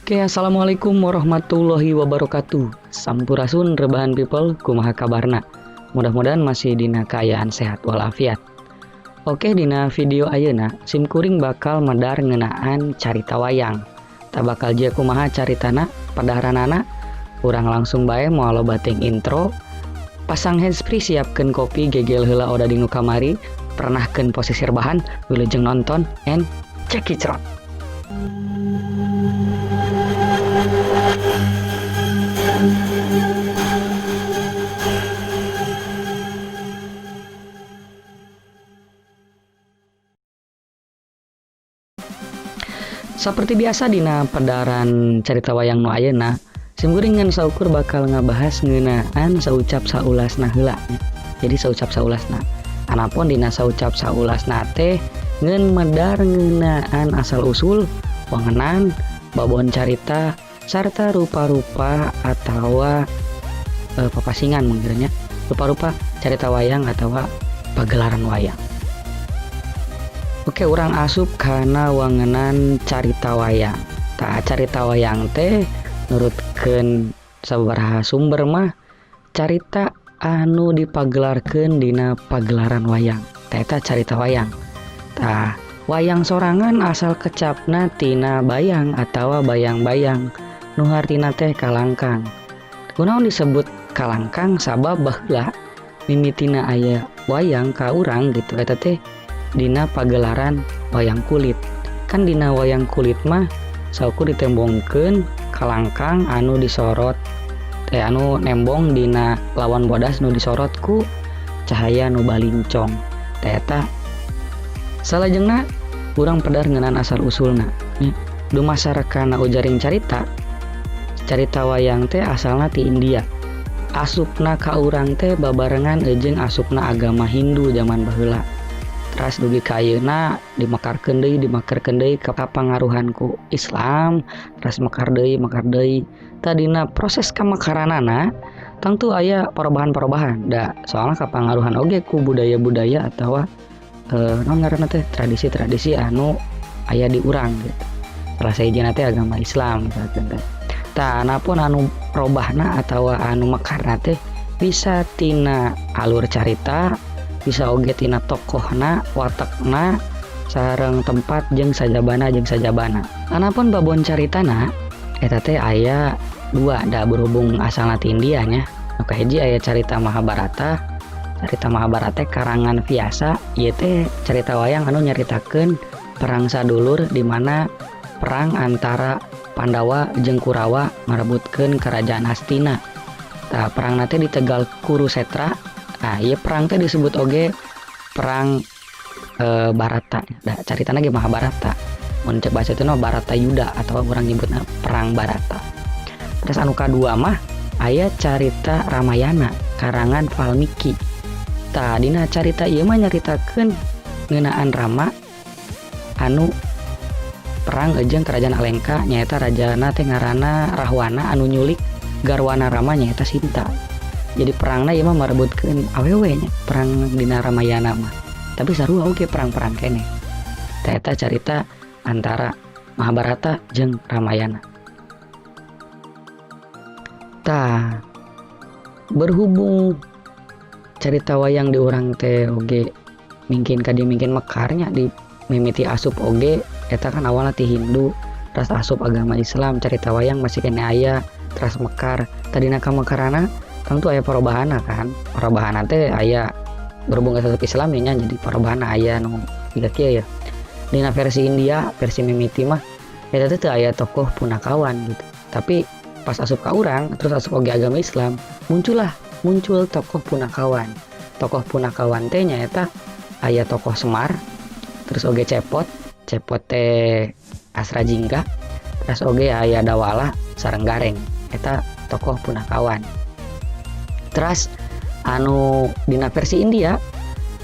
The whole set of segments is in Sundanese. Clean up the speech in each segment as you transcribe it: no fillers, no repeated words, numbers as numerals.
Oke, assalamualaikum warahmatullahi wabarakatuh. Sampurasun rebahan people, kumaha kabarna? Mudah-mudahan masih dina kaayaan sehat walafiat. Oke, dina video ayeuna simkuring bakal medar ngeunaan carita wayang. Tak bakal jia kumaha caritana padaharanana. Urang langsung bae moal bating intro. Pasang handsfree, siapkeun kopi, gegel heula oda dinu kamari, pernahkeun posisi rebahan, wilujeng nonton and check it out. Seperti biasa dina pedaran cerita wayang nu ayeuna, simkuring ngan saukur bakal ngabahas ngeunaan saucap saulasna heula. Jadi saucap saulasna. Anapun dina saucap saulasna teh ngeun medar ngeunaan asal usul, wangenan, babon carita, sarta rupa-rupa atawa papasingan mungkinnya. Rupa-rupa carita wayang atawa pagelaran wayang. Oke, urang asup kana wangenan carita wayang. Tak carita wayang teh nurutkeun sabaraha sumber mah carita anu dipagelarkeun dina pagelaran wayang. Tah eta carita wayang. Tah wayang sorangan asal kecapna tina bayang atawa bayang-bayang nu hartina teh kalangkang. Kunaon disebut kalangkang? Sabab baheula mimitina aya wayang ka urang gitu eta teh dina pagelaran wayang kulit. Kan dina wayang kulit mah saukur ditembongkeun kalangkang anu disorot anu nembong dina lawan bodas nu disorot ku cahaya nu balincong. Teh eta salajengna urang pedar ngeunaan asal usulna. Dumasarkan ujaring carita wayang teh asalna ti India. Asupna ka urang teh babarengan jeung asupna agama Hindu zaman baheula. Teras dugi ka ayeuna dimakarkeun deui ka pangaruhan ku Islam, teras mekar deui. Tadina proses kamakaranana tentu aya perubahan-perubahan. Da soalna kapangaruhan oge ku budaya-budaya atawa naon ngaranna teh tradisi-tradisi anu aya di urang gitu. Salah sahijina teh agama Islam misalkan teh. Tah anapun anu robahna atawa anu mekarna teh bisa tina alur carita, bisa oge tina tokohna, watakna, sareng tempat jeung sajabana. Anapun babon caritana eta teh aya dua, da berhubung asalna ti India nya. Nu kahiji aya carita Mahabharata. Carita Mahabharata karangan Vyasa, ieu teh carita wayang anu nyaritakeun perang sadulur di mana perang antara Pandawa jeung Kurawa ngarebutkeun kerajaan Hastina. Tah perang teh di tegal Kurusetra. Nah, ieu perang teh disebut oge perang Barata. Da caritana ge Mahabharata. Mun cek bahasa teh Barata Yuda atau urang nyebutna perang Barata. Terus anu kadua mah aya carita Ramayana karangan Valmiki. Tah dina carita ieu mah nyaritakeun ngeunaan Rama anu perang jeung kerajaan Alengka, nyaeta rajana teh ngaranna Rahwana anu nyulik garwana Rama nyaeta Sinta. Jadi perangna ieu mah marebutkeun awewe nya perang dina Ramayana mah. Tapi sarua oge perang-perang keneh. Tah eta carita antara Mahabharata jeung Ramayana. Tah berhubung carita wayang di urang teh oge mungkin mungkin mekarnya di mimiti asup oge eta kan awalna ti Hindu, terus asup agama Islam, carita wayang masih kene aya, terus mekar. Tadina kamekarana tentu aya perubahan kan. Perubahan teh aya berhubung asup Islam nya jadi perubahan aya nu kieu ya. Dina versi India, versi mimiti mah eta teh aya tokoh punakawan gitu. Tapi pas asup ka urang terus asup oge agama Islam, muncul tokoh punakawan. Tokoh punakawan teh nyaeta aya tokoh Semar, terus oge Cepot teh Asra Jingga, terus oge aya Dawala sareng Gareng. Eta tokoh punakawan. Terus anu dina versi India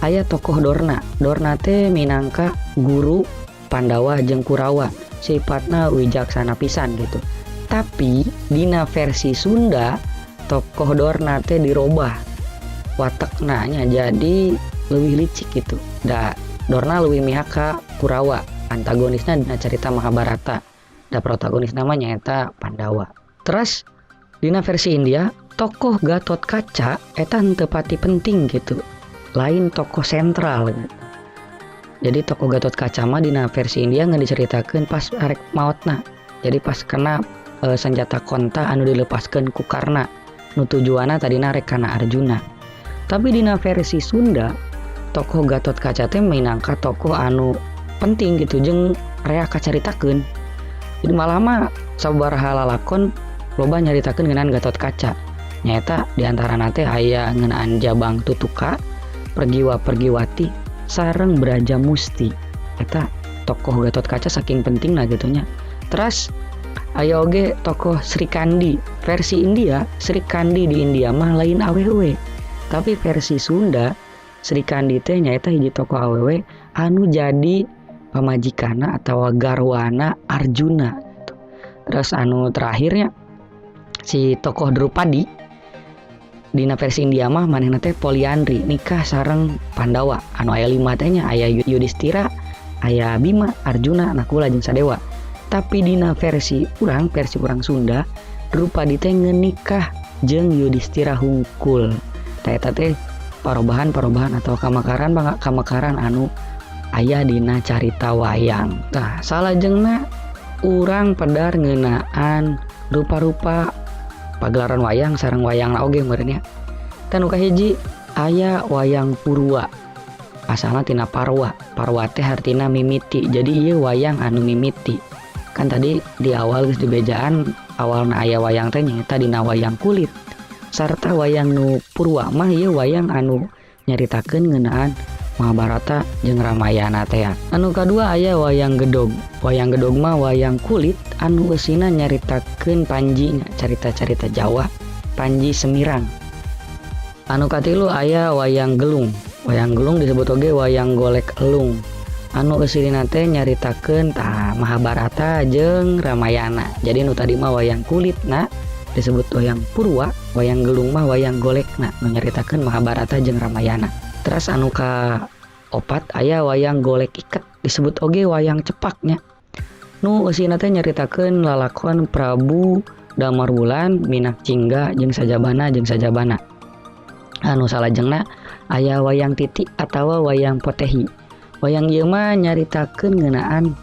aya tokoh Dorna. Dorna teh minangka guru Pandawa jeung Kurawa. Sifatna wijaksana pisan gitu. Tapi dina versi Sunda tokoh Dorna teh dirobah watakna nya jadi leuwih licik gitu. Da Dorna leuwih mihak ka Kurawa, antagonisnya dina carita Mahabharata. Da protagonis namanya eta Pandawa. Terus dina versi India tokoh Gatot Kaca eta henteu pati penting gitu. Lain tokoh sentral gitu. Jadi tokoh Gatot Kaca mah dina versi India nggak diceritakan pas arek maotna. Jadi pas kena senjata konta anu dilepaskan ku Karna. Nu tujuana tadina rek kana Arjuna. Tapi dina versi Sunda tokoh Gatot Kaca teh minangka tokoh anu penting gitu jeung rea kacaritakeun. Jadi malah mah sabaraha lalakon loba nyaritakeun ngeunaan Gatot Kaca. Nyaeta diantarana teh aya ngeunaan Jabang Tutuka, Pergiwati sareng Braja Musti. Eta tokoh Gatot Kaca saking pentingna gitu nya. Terus aya oge tokoh Sri Kandi. Versi India, Sri Kandi di India mah lain awewe. Tapi versi Sunda, Sri Kandi teh nyaeta hiji tokoh awewe anu jadi pamajikana atau garwana Arjuna. Terus anu terakhirnya si tokoh Drupadi dina versi India mah manehna teh poliandri, nikah sareng Pandawa. Anu aya 5 teh nya aya Yudhistira, aya Bima, Arjuna, Nakula jeung Sadewa. Tapi dina versi urang Sunda, Drupadi teh ngeunikah jeung Yudhistira hungkul. Eta teh parobahan atau kamakaran anu aya dina carita wayang. Tah salajengna urang pedar ngeunaan rupa-rupa pagelaran wayang sareng wayangna oge meureun nya. Tanu kahiji aya wayang Purwa. Asalna tina Parwa. Parwa teh artina mimiti. Jadi ieu wayang anu mimiti. Kan tadi di awal geus dibejaan awalna aya wayang teh nyaeta dina wayang kulit. Sarta wayang nu Purwa mah ieu wayang anu nyaritakeun ngeunaan Mahabharata jeung Ramayana teh. Anu kadua aya wayang Gedog. Wayang Gedog mah wayang kulit anu eusina nyaritakeun Panji, carita-carita Jawa, Panji Semirang. Anu katilu aya wayang Gelung. Wayang Gelung disebut oge wayang Golek Elung. Anu eusina teh nyaritakeun Mahabharata jeung Ramayana. Jadi nu tadi mah wayang kulitna disebut wayang Purwa, wayang Gelung mah wayang golekna nu nyaritakeun Mahabharata jeung Ramayana. Terus anu ka opat aya wayang Golek Iket, disebut oge wayang Cepaknya. Nu eusina teh nyaritakeun lalakon Prabu Damarwulan, Minak Jingga jeung sajabana. Anu salajengna aya wayang Titi atawa wayang Potehi. Wayang ieu mah nyaritakeun ngeunaan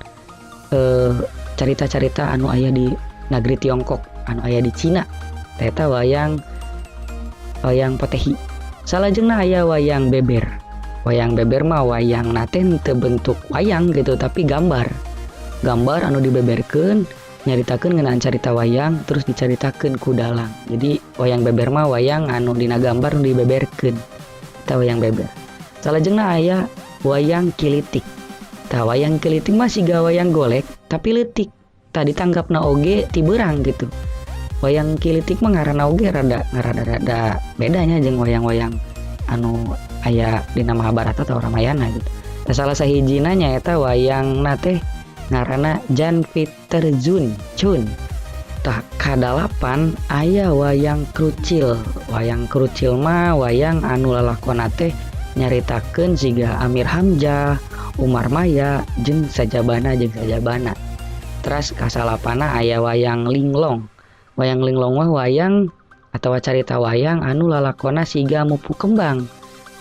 carita-carita anu aya di negeri Tiongkok, anu aya di Cina. Eta wayang Potehi. Salajengna aya wayang Beber. Wayang Beber mah wayang nate teu bentuk wayang gitu tapi gambar anu dibeberkeun nyaritakeun ngeunaan carita wayang terus dicaritakeun ku dalang. Jadi wayang Beber mah wayang anu dina gambar nu dibeberkeun. Eta wayang Beber. Salajengna aya wayang Kilitik. Tah wayang Kilitik mah siga wayang golek tapi leutik. Tah ditanggapna oge ti beurang gitu. Wayang Kilitik mah ngaranna oge rada bedanya jeung wayang-wayang anu aya dina Mahabharata atau Ramayana gitu. Tah salah sahijina nyaeta wayangna teh ngaranna Jan Peter Chun. Tah kadalapan aya wayang Krucil. Wayang Krucil mah wayang anu lalakonna teh nyaritakeun siga Amir Hamzah, Umar Maya jeung sajabana. Terus kasalapana aya wayang Linglong. Wayang Linglong mah wayang atau carita wayang anu lalakonna siga Mupu Kembang,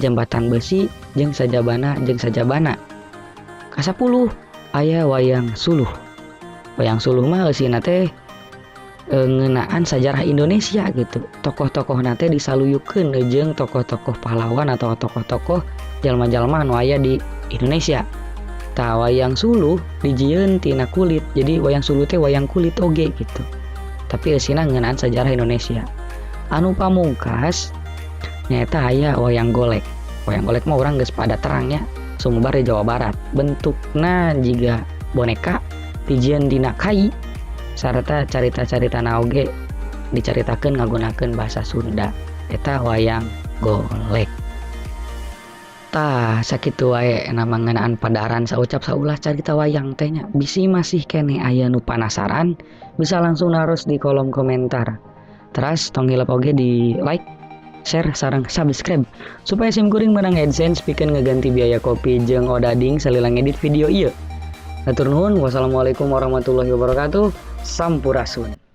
Jembatan Besi jeung sajabana. Kasapuluh aya wayang Suluh. Wayang Suluh mah eusina teh ngeunaan sajarah Indonesia gitu. Tokoh-tokohna teh disaluyukeun jeung tokoh-tokoh pahlawan atau tokoh-tokoh jalma-jalma anu aya di Indonesia. Tah wayang Suluh dijieun tina kulit. Jadi wayang Suluh teh wayang kulit oge gitu. Tapi eusina ngeunaan sajarah Indonesia. Anu pamungkas nyaeta aya wayang Golek. Wayang Golek mah urang geus pada terangnya sumber di Jawa Barat. Bentukna jiga boneka dijieun dina kai sarta carita-caritana oge dicaritakeun ngagunakeun basa Sunda. Eta wayang Golek. Tah sakitu wae nama ngeunaan padaran saucap saulah carita wayang teh nya. Bisi masih kene aya nu panasaran bisa langsung naros di kolom komentar. Terus tong hilap oge di like, share sareng subscribe supaya sim kuring menang AdSense pikeun ngeganti biaya kopi jeung odading salila ngedit video ieu. Hatur nuhun. Wassalamualaikum warahmatullahi wabarakatuh. Sampurasun.